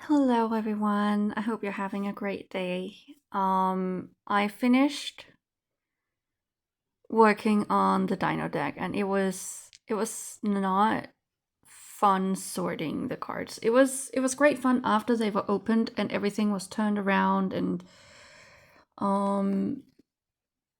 Hello everyone. I hope you're having a great day. I finished working on the dino deck and it was not fun sorting the cards. It was great fun after they were opened and everything was turned around and um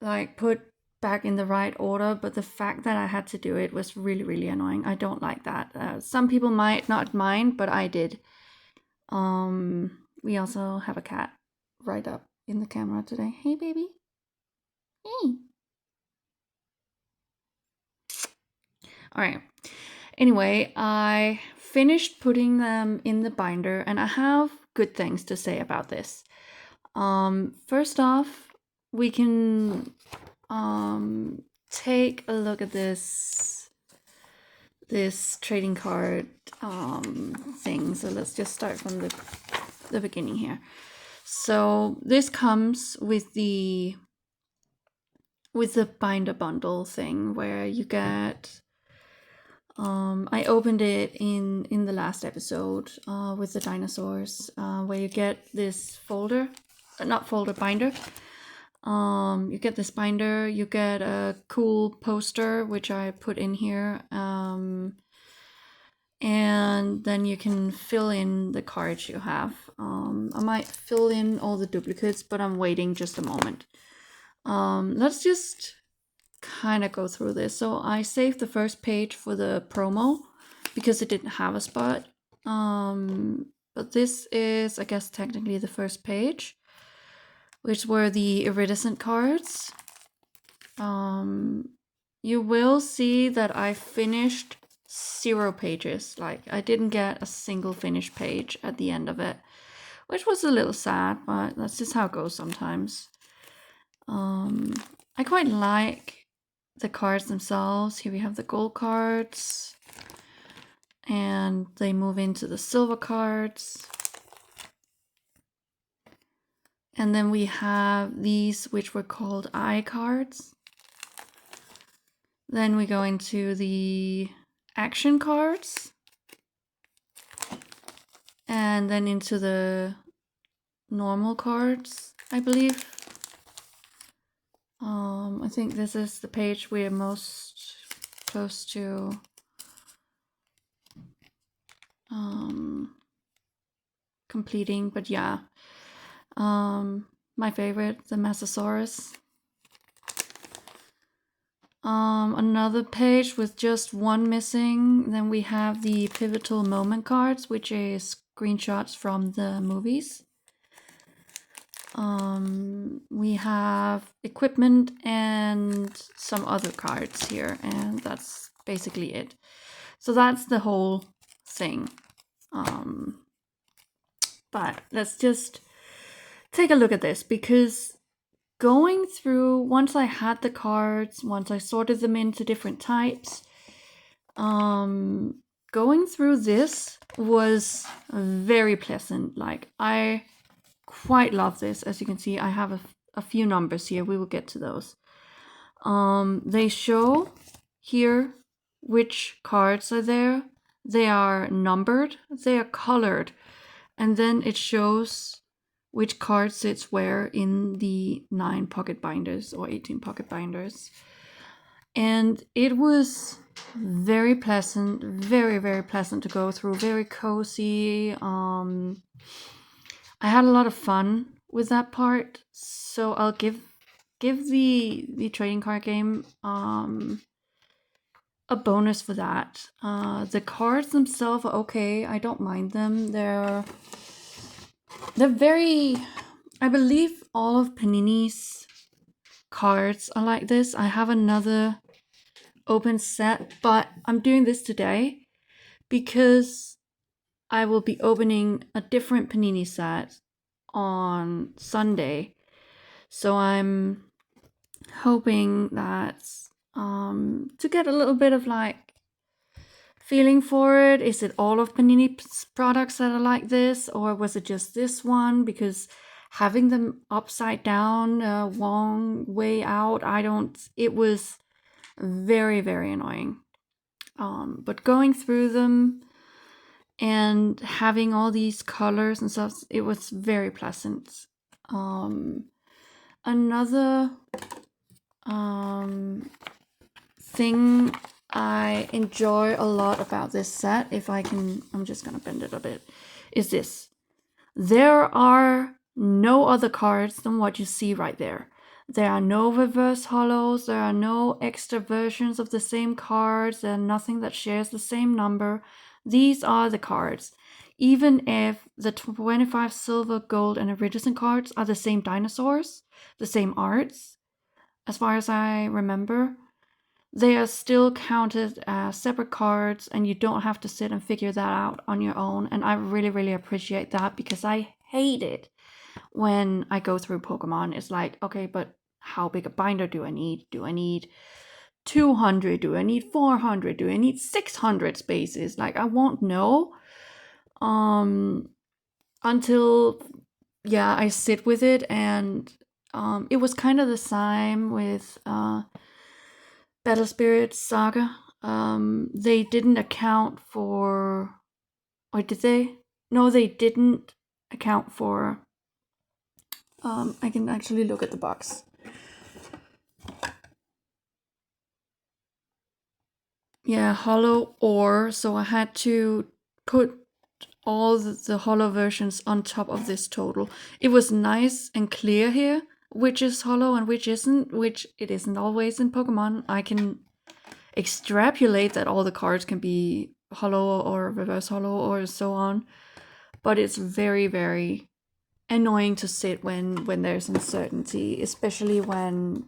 like put back in the right order, but the fact that I had to do it was really annoying. I don't like that. Some people might not mind, but I did. We also have a cat right up in the camera today. Hey, baby. Hey. All right. Anyway, I finished putting them in the binder, and I have good things to say about this. First off, we can take a look at this trading card thing. So let's just start from the beginning here. So this comes with the binder bundle thing where you get I opened it in the last episode with the dinosaurs where you get this folder, not folder, binder. You get this binder, you get a cool poster which I put in here, and then you can fill in the cards you have. I might fill in all the duplicates, but I'm waiting just a moment. Let's just kind of go through this. So I saved the first page for the promo because it didn't have a spot. But this is, I guess, technically the first page, which were the iridescent cards. You will see that I finished 0 pages. Like, I didn't get a single finished page at the end of it, which was a little sad, but that's just how it goes sometimes. I quite like the cards themselves. Here we have the gold cards, and they move into the silver cards. And then we have these, which were called eye cards. Then we go into the action cards, and then into the normal cards, I believe. I think this is the page we're most close to completing, but yeah. My favorite, the Massasaurus. Another page with just one missing. Then we have the pivotal moment cards, which is screenshots from the movies. We have equipment and some other cards here, and that's basically it. So that's the whole thing. But let's just take a look at this, because going through, once I had the cards, once I sorted them into different types, going through this was very pleasant. Like, I quite love this. As you can see, I have a few numbers here. We will get to those. They show here which cards are there. They are numbered, they are colored, and then it shows which card sits where in the 9 pocket binders or 18 pocket binders. And it was very pleasant, very pleasant to go through, very cozy. I had a lot of fun with that part, so I'll give the trading card game a bonus for that. The cards themselves are okay. I don't mind them. They're very, I believe all of Panini's cards are like this. I have another open set, but I'm doing this today because I will be opening a different Panini set on Sunday. So I'm hoping that to get a little bit of like feeling for it. Is it all of Panini's products that are like this, or was it just this one? Because having them upside down, long way out, it was very annoying. But going through them and having all these colors and stuff, it was very pleasant. Another thing I enjoy a lot about this set, if I can, I'm just gonna bend it a bit, is this. There are no other cards than what you see right there. There are no reverse holos, there are no extra versions of the same cards, there's nothing that shares the same number. These are the cards. Even if the 25 silver, gold, and iridescent cards are the same dinosaurs, the same arts, as far as I remember, they are still counted as separate cards, and you don't have to sit and figure that out on your own. And I really, really appreciate that, because I hate it when I go through Pokemon. It's like, okay, but how big a binder do I need? Do I need 200? Do I need 400? Do I need 600 spaces? Like, I won't know until, yeah, I sit with it. And it was kind of the same with Battle Spirit Saga. They didn't account for, or did they? No, they didn't account for. I can actually look at the box. Yeah, hollow ore. So I had to put all the hollow versions on top of this total. It was nice and clear here which is hollow and which isn't, which it isn't always in Pokemon. I can extrapolate that all the cards can be hollow or reverse hollow or so on, but it's very, very annoying to sit when there's uncertainty, especially when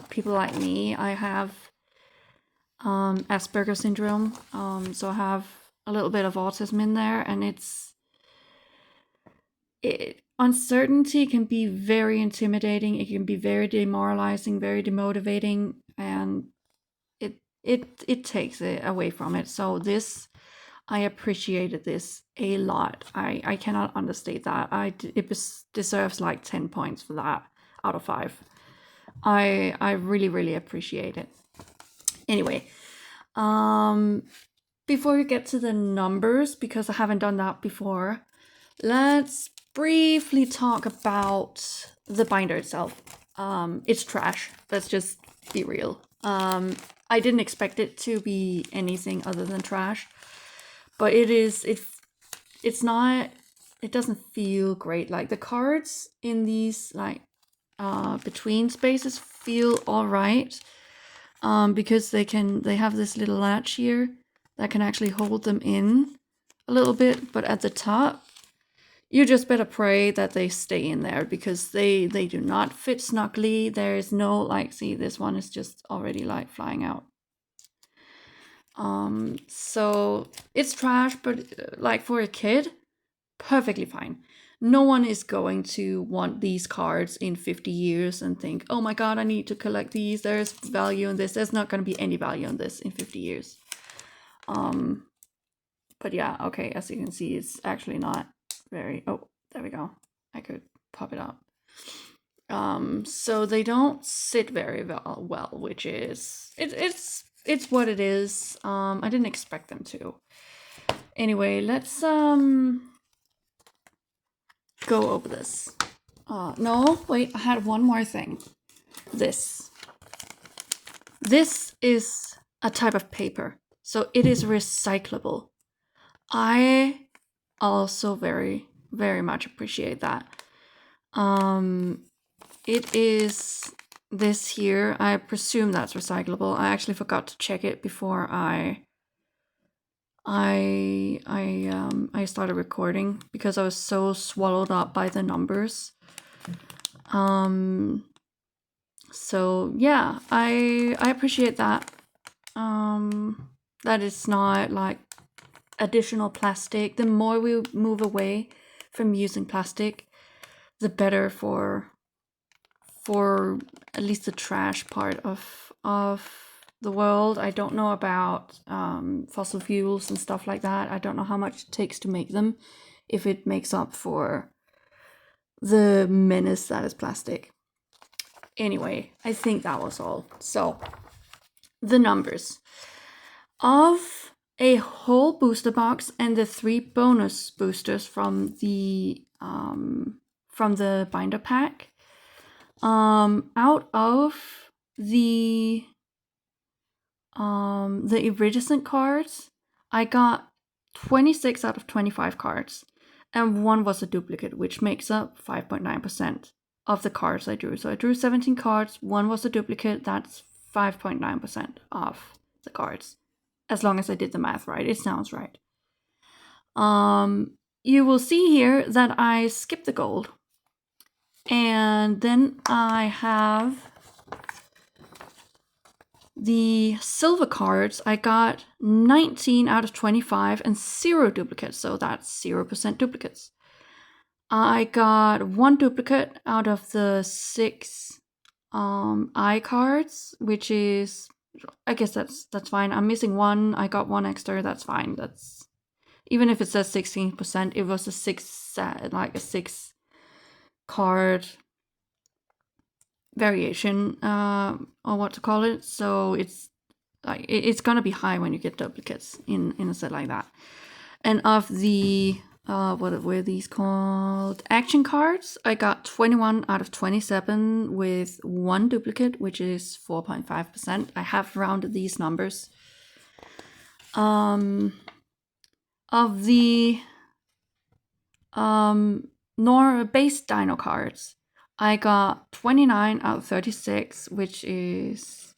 people like me, I have Asperger's syndrome, so I have a little bit of autism in there, and uncertainty can be very intimidating. It can be very demoralizing, very demotivating, and it takes it away from it. So this, I appreciated this a lot. I cannot understate that. It deserves like 10 points for that out of 5. I really, really appreciate it. Anyway, before we get to the numbers, because I haven't done that before, let's briefly talk about the binder itself. It's trash. Let's just be real. I didn't expect it to be anything other than trash, but it is. It's not. It doesn't feel great. Like the cards in these like between spaces feel all right, because they have this little latch here that can actually hold them in a little bit, but at the top, you just better pray that they stay in there, because they do not fit snugly. There is no, like, see, this one is just already like flying out. So it's trash, but like for a kid, perfectly fine. No one is going to want these cards in 50 years and think, oh my god, I need to collect these. There's value in this. There's not going to be any value in this in 50 years. But yeah, okay, as you can see, it's actually not very, oh, there we go. I could pop it up. So they don't sit very well, which is, it's what it is. I didn't expect them to. Anyway, let's go over this. No, wait, I had one more thing. This is a type of paper, so it is recyclable. I also very, very much appreciate that. It is this here. I presume that's recyclable. I actually forgot to check it before I started recording, because I was so swallowed up by the numbers. So yeah, I appreciate that. That it's not like additional plastic. The more we move away from using plastic, the better for at least the trash part of the world. I don't know about fossil fuels and stuff like that. I don't know how much it takes to make them, if it makes up for the menace that is plastic. Anyway, I think that was all. So, the numbers. Of a whole booster box and the 3 bonus boosters from the binder pack. Out of the iridescent cards, I got 26 out of 25 cards, and 1 was a duplicate, which makes up 5.9% of the cards I drew. So I drew 17 cards, 1 was a duplicate, that's 5.9% of the cards. As long as I did the math right, it sounds right. You will see here that I skipped the gold. And then I have the silver cards. I got 19 out of 25 and 0 duplicates, so that's 0% duplicates. I got 1 duplicate out of the 6 eye cards, which is, I guess that's fine. I'm missing 1. I got 1 extra. That's fine. That's, even if it says 16%, it was a 6 card variation, or what to call it. So it's like it's gonna be high when you get duplicates in a set like that. And of the what were these called? Action cards, I got 21 out of 27 with 1 duplicate, which is 4.5%. I have rounded these numbers. Of the base dino cards, I got 29 out of 36, which is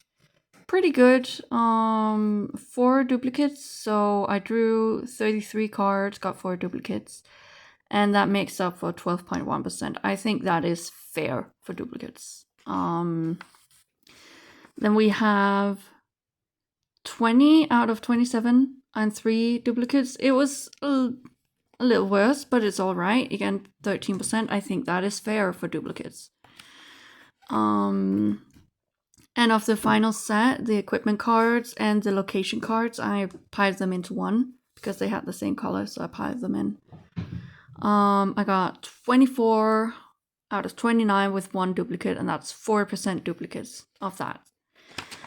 pretty good. 4 duplicates, so I drew 33 cards, got 4 duplicates, and that makes up for 12.1%. I think that is fair for duplicates. Then we have 20 out of 27 and 3 duplicates. It was a little worse, but it's all right. Again, 13%. I think that is fair for duplicates. And of the final set, the equipment cards and the location cards, I piled them into one because they had the same color, so I piled them in. I got 24 out of 29 with 1 duplicate, and that's 4% duplicates of that.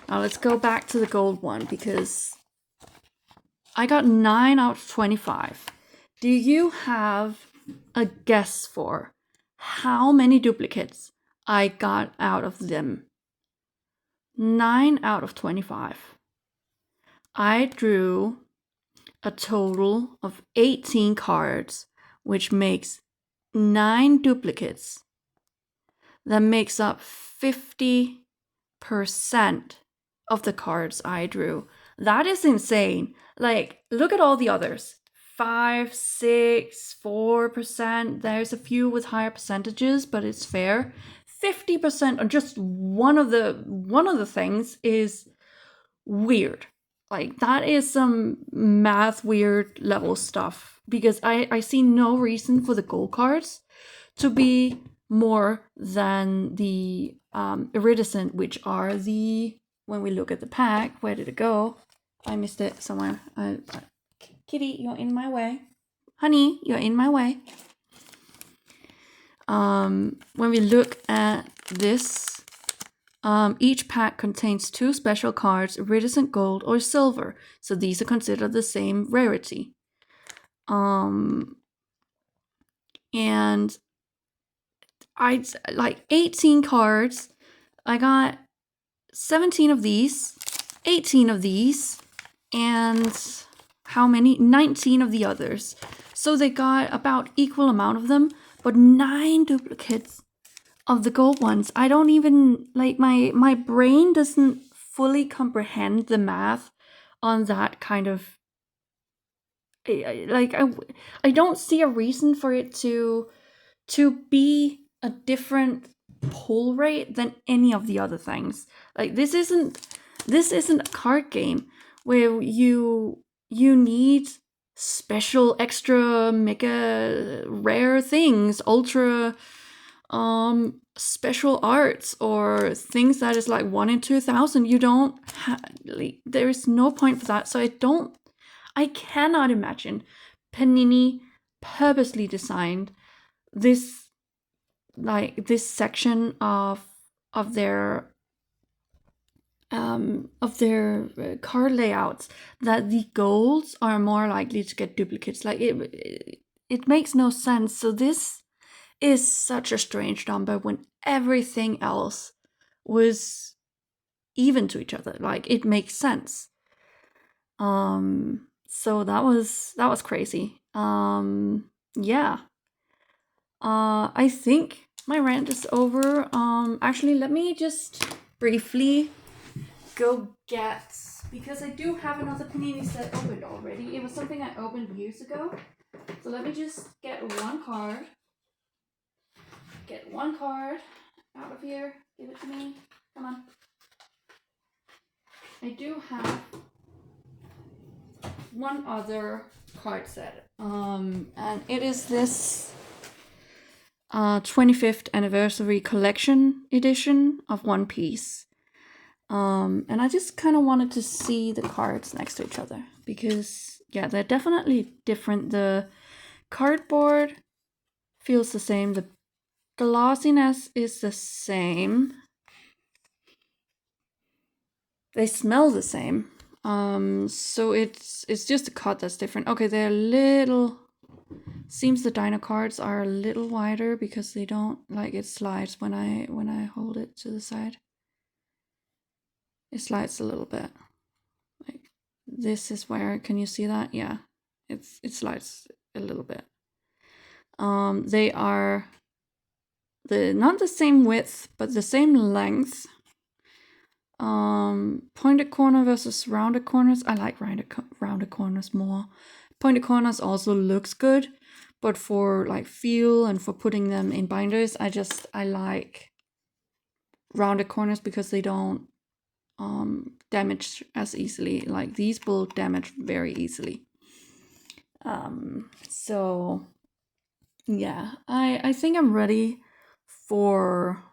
Now let's go back to the gold one because I got 9 out of 25. Do you have a guess for how many duplicates I got out of them? 9 out of 25. I drew a total of 18 cards, which makes 9 duplicates. That makes up 50% of the cards I drew. That is insane. Like, look at all the others. 5, 6, 4%. There's a few with higher percentages, but it's fair. 50% on just one of the things is weird. Like, that is some math weird level stuff, because I see no reason for the gold cards to be more than the iridescent, which are the, when we look at the pack, where did it go? I missed it somewhere. Kitty, you're in my way. Honey, you're in my way. When we look at this, each pack contains 2 special cards, iridescent gold or silver. So these are considered the same rarity. And I like 18 cards. I got 17 of these, 18 of these, and how many? 19 of the others. So they got about equal amount of them, but 9 duplicates of the gold ones. I don't even, like, my brain doesn't fully comprehend the math on that kind of, like, I don't see a reason for it to be a different pull rate than any of the other things. Like, this isn't a card game where you need special extra mega rare things, ultra special arts, or things that is like 1 in 2,000. You don't like, there is no point for that. So I cannot imagine Panini purposely designed this section of their of their card layouts that the golds are more likely to get duplicates. Like it makes no sense. So this is such a strange number when everything else was even to each other. Like it makes sense. So that was crazy. Yeah. I think my rant is over. Actually, let me just briefly go get, because I do have another panini set opened already. It was something I opened years ago. So let me just get one card. Get one card out of here. Give it to me. Come on. I do have one other card set. And it is this 25th anniversary collection edition of One Piece. And I just kind of wanted to see the cards next to each other because, yeah, they're definitely different. The cardboard feels the same. The glossiness is the same. They smell the same. So it's just the cut that's different. Okay, they're a little. Seems the dino cards are a little wider because they don't, like, it slides when I hold it to the side. It slides a little bit. Like this is where, can you see that? Yeah, it slides a little bit. They are not the same width, but the same length. Pointed corner versus rounded corners. I like rounded corners more. Pointed corners also looks good, but for like feel and for putting them in binders, I like rounded corners because they don't damage as easily. Like these will damage very easily. So yeah, I think I'm ready for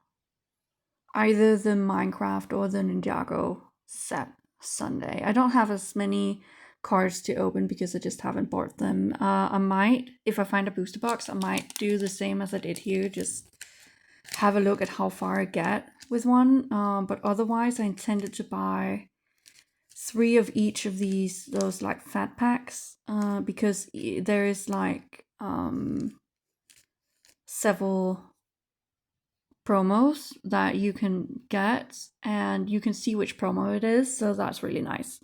either the Minecraft or the Ninjago set Sunday. I don't have as many cards to open because I just haven't bought them. I might, if I find a booster box, I might do the same as I did here, just have a look at how far I get with one. But otherwise, I intended to buy 3 of each of those like fat packs, because there is like several promos that you can get and you can see which promo it is, so that's really nice.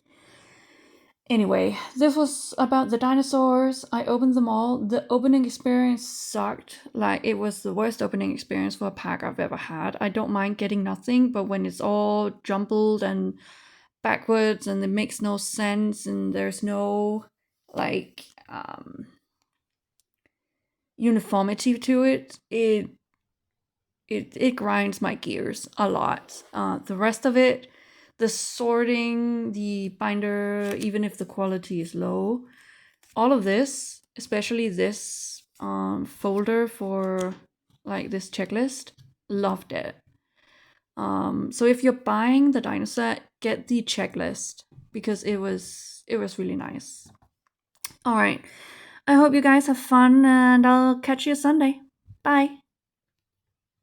Anyway, this was about the dinosaurs. I opened them all. The opening experience sucked. Like, it was the worst opening experience for a pack I've ever had. I don't mind getting nothing, but when it's all jumbled and backwards and it makes no sense and there's no like uniformity to it, it grinds my gears a lot. The rest of it, the sorting, the binder, even if the quality is low, all of this, especially this folder for like this checklist, loved it. So if you're buying the dino set, get the checklist because it was really nice. All right. I hope you guys have fun and I'll catch you Sunday. Bye.